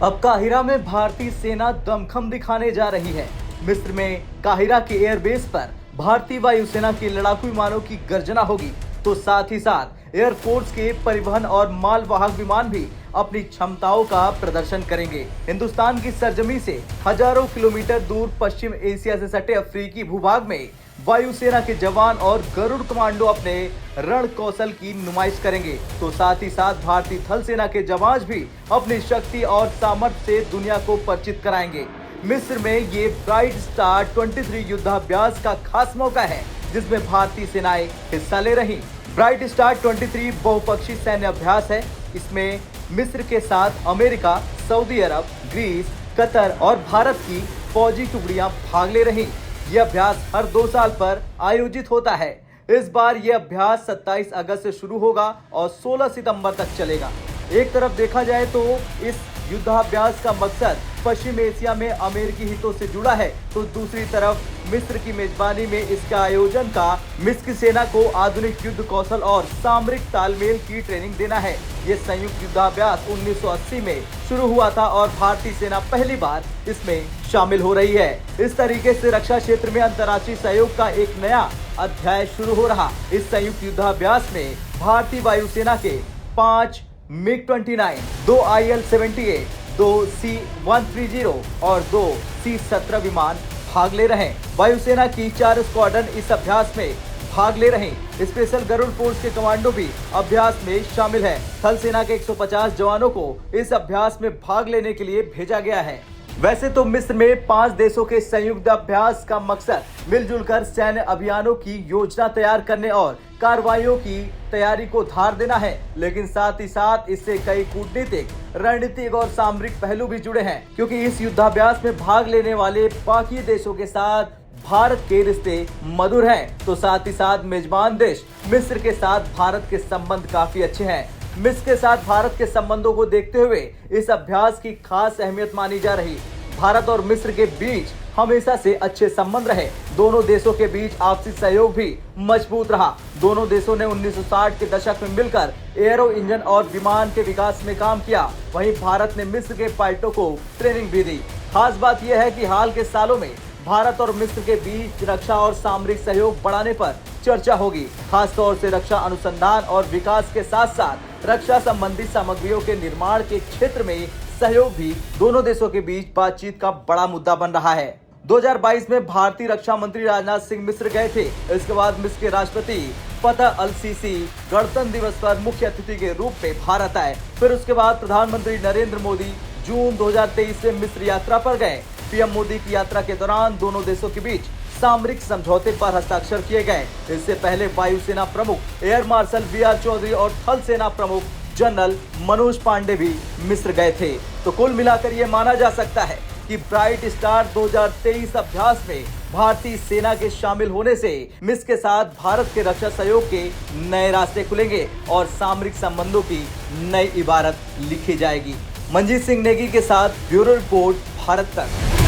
अब काहिरा में भारतीय सेना दमखम दिखाने जा रही है। मिस्र में काहिरा के एयरबेस पर भारतीय वायुसेना के लड़ाकू विमानों की गर्जना होगी, तो साथ ही साथ एयरफोर्स के परिवहन और मालवाहक विमान भी अपनी क्षमताओं का प्रदर्शन करेंगे। हिंदुस्तान की सरजमी से हजारों किलोमीटर दूर पश्चिम एशिया से सटे अफ्रीकी भूभाग में वायुसेना के जवान और गरुड़ कमांडो अपने रण कौशल की नुमाइश करेंगे, तो साथ ही साथ भारतीय थल सेना के जवान भी अपनी शक्ति और सामर्थ्य से दुनिया को परिचित कराएंगे। मिस्र में ये ब्राइट स्टार 23 युद्धाभ्यास का खास मौका है, जिसमें भारतीय सेनाएं हिस्सा ले रही। ब्राइट स्टार 23 बहुपक्षीय सैन्य अभ्यास है। इसमें मिस्र के साथ अमेरिका, सऊदी अरब, ग्रीस, कतर और भारत की फौजी टुकड़ियां भाग ले रही। यह अभ्यास हर 2 साल पर आयोजित होता है। इस बार यह अभ्यास 27 अगस्त से शुरू होगा और 16 सितंबर तक चलेगा। एक तरफ देखा जाए तो इस युद्धाभ्यास का मकसद पश्चिम एशिया में अमेरिकी हितों से जुड़ा है, तो दूसरी तरफ मिस्र की मेजबानी में इसका आयोजन का मिस्र की सेना को आधुनिक युद्ध कौशल और सामरिक तालमेल की ट्रेनिंग देना है। ये संयुक्त युद्धाभ्यास 1980 में शुरू हुआ था और भारतीय सेना पहली बार इसमें शामिल हो रही है। इस तरीके से रक्षा क्षेत्र में अंतर्राष्ट्रीय सहयोग का एक नया अध्याय शुरू हो रहा। इस संयुक्त युद्धाभ्यास में भारतीय वायुसेना के 5 MiG-29, 2 IL-78, 2 C-130 और 2 C-17 विमान भाग ले रहे हैं। वायुसेना की 4 स्क्वाड्रन इस अभ्यास में भाग ले रहे हैं। स्पेशल गरुड़ फोर्स के कमांडो भी अभ्यास में शामिल है। थल सेना के 150 जवानों को इस अभ्यास में भाग लेने के लिए भेजा गया है। वैसे तो मिस्र में 5 देशों के संयुक्त अभ्यास का मकसद मिलजुल कर सैन्य अभियानों की योजना तैयार करने और कार्रवाइयों की तैयारी को धार देना है, लेकिन साथ ही साथ इससे कई कूटनीतिक, रणनीतिक और सामरिक पहलू भी जुड़े हैं, क्योंकि इस युद्धाभ्यास में भाग लेने वाले बाकी देशों के साथ भारत के रिश्ते मधुर हैं, तो साथ ही साथ मेजबान देश मिस्र के साथ भारत के संबंध काफी अच्छे हैं। मिस्र के साथ भारत के संबंधों को देखते हुए इस अभ्यास की खास अहमियत मानी जा रही। भारत और मिस्र के बीच हमेशा से अच्छे संबंध रहे। दोनों देशों के बीच आपसी सहयोग भी मजबूत रहा। दोनों देशों ने 1960 के दशक में मिलकर एयरो इंजन और विमान के विकास में काम किया। वहीं भारत ने मिस्र के पायलटों को ट्रेनिंग भी दी। खास बात यह है कि हाल के सालों में भारत और मिस्र के बीच रक्षा और सामरिक सहयोग बढ़ाने पर चर्चा होगी। खासतौर से रक्षा अनुसंधान और विकास के साथ साथ रक्षा संबंधी सामग्रियों के निर्माण के क्षेत्र में सहयोग भी दोनों देशों के बीच बातचीत का बड़ा मुद्दा बन रहा है। 2022 में भारतीय रक्षा मंत्री राजनाथ सिंह मिस्र गए थे। इसके बाद मिस्र के राष्ट्रपति फतह अल-सीसी गणतंत्र दिवस पर मुख्य अतिथि के रूप में भारत आए। फिर उसके बाद प्रधानमंत्री नरेंद्र मोदी जून 2023 से मिस्र यात्रा पर गए। पीएम मोदी की यात्रा के दौरान दोनों देशों के बीच सामरिक समझौते पर हस्ताक्षर किए गए। इससे पहले वायुसेना प्रमुख एयर मार्शल BR चौधरी और थल सेना प्रमुख जनरल मनोज पांडे भी मिस्र गए थे। तो कुल मिलाकर ये माना जा सकता है कि ब्राइट स्टार 2023 अभ्यास में भारतीय सेना के शामिल होने से मिस्र के साथ भारत के रक्षा सहयोग के नए रास्ते खुलेंगे और सामरिक संबंधों की नई इबारत लिखी जाएगी। मंजीत सिंह नेगी के साथ ब्यूरो रिपोर्ट, भारत तक।